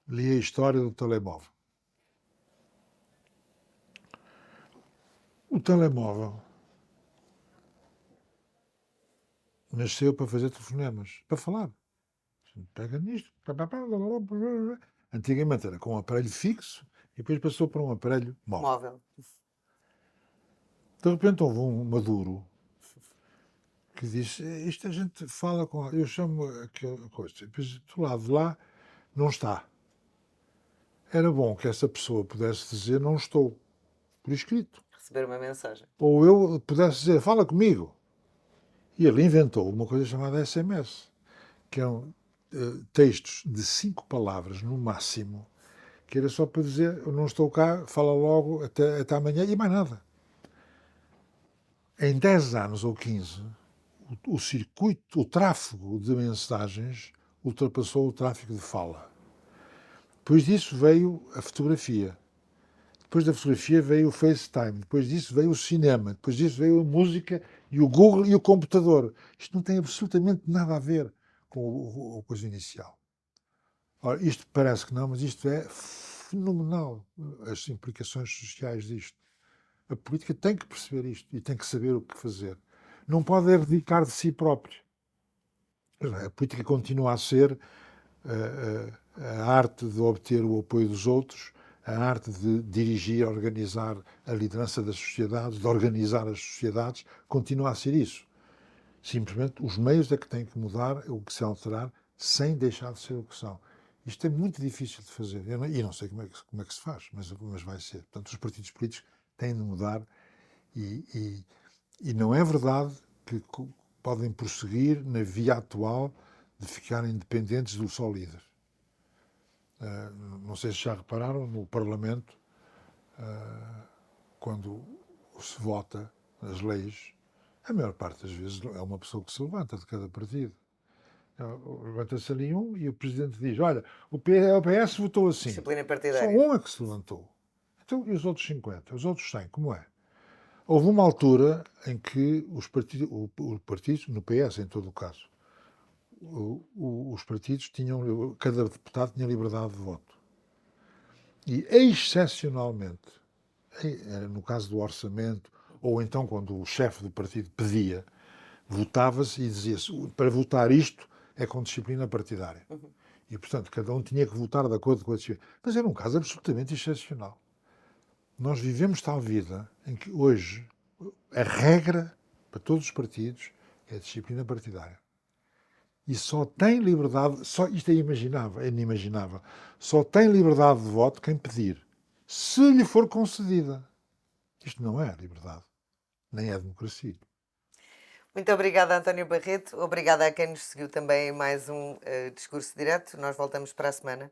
Li a história do telemóvel. O telemóvel nasceu para fazer telefonemas, para falar. Pega nisto. Antigamente era com um aparelho fixo e depois passou para um aparelho móvel. Móvel. De repente houve um maduro que disse, isto a gente fala com... Eu chamo aquela coisa. Depois do lado de lá não está. Era bom que essa pessoa pudesse dizer não estou, por escrito. Receber uma mensagem. Ou eu pudesse dizer, fala comigo. E ele inventou uma coisa chamada SMS, que eram textos de 5 palavras no máximo, que era só para dizer, eu não estou cá, fala logo, até amanhã, e mais nada. Em 10 anos ou 15, o circuito, o tráfego de mensagens ultrapassou o tráfego de fala. Depois disso veio a fotografia. Depois da fotografia veio o FaceTime. Depois disso veio o cinema. Depois disso veio a música e o Google e o computador. Isto não tem absolutamente nada a ver com a coisa inicial. Ora, isto parece que não, mas isto é fenomenal, as implicações sociais disto. A política tem que perceber isto e tem que saber o que fazer. Não pode abdicar de si próprio. A política continua a ser a arte de obter o apoio dos outros, a arte de dirigir, organizar a liderança das sociedades, de organizar as sociedades, continua a ser isso. Simplesmente os meios é que têm que mudar, o que se alterar, sem deixar de ser o que são. Isto é muito difícil de fazer. E não sei como é que se faz, mas vai ser. Portanto, os partidos políticos têm de mudar e não é verdade que podem prosseguir na via atual de ficarem independentes do só líder. Não sei se já repararam, no Parlamento, quando se vota as leis, a maior parte das vezes é uma pessoa que se levanta de cada partido. Levanta-se ali um e o Presidente diz, olha, o PS votou assim. Disciplina Só partidária. um é que se levantou. Então, e os outros 50? Os outros 100? Como é? Houve uma altura em que os partidos, no PS em todo o caso, os partidos tinham, cada deputado tinha liberdade de voto. E, excepcionalmente, no caso do orçamento, ou então quando o chefe do partido pedia, votava-se e dizia-se, para votar isto é com disciplina partidária. E, portanto, cada um tinha que votar de acordo com a disciplina. Mas era um caso absolutamente excepcional. Nós vivemos tal vida em que hoje a regra para todos os partidos é a disciplina partidária. E só tem liberdade, isto é inimaginável, só tem liberdade de voto quem pedir, se lhe for concedida. Isto não é liberdade, nem é democracia. Muito obrigada, António Barreto. Obrigada a quem nos seguiu também em mais um Discurso Direto. Nós voltamos para a semana.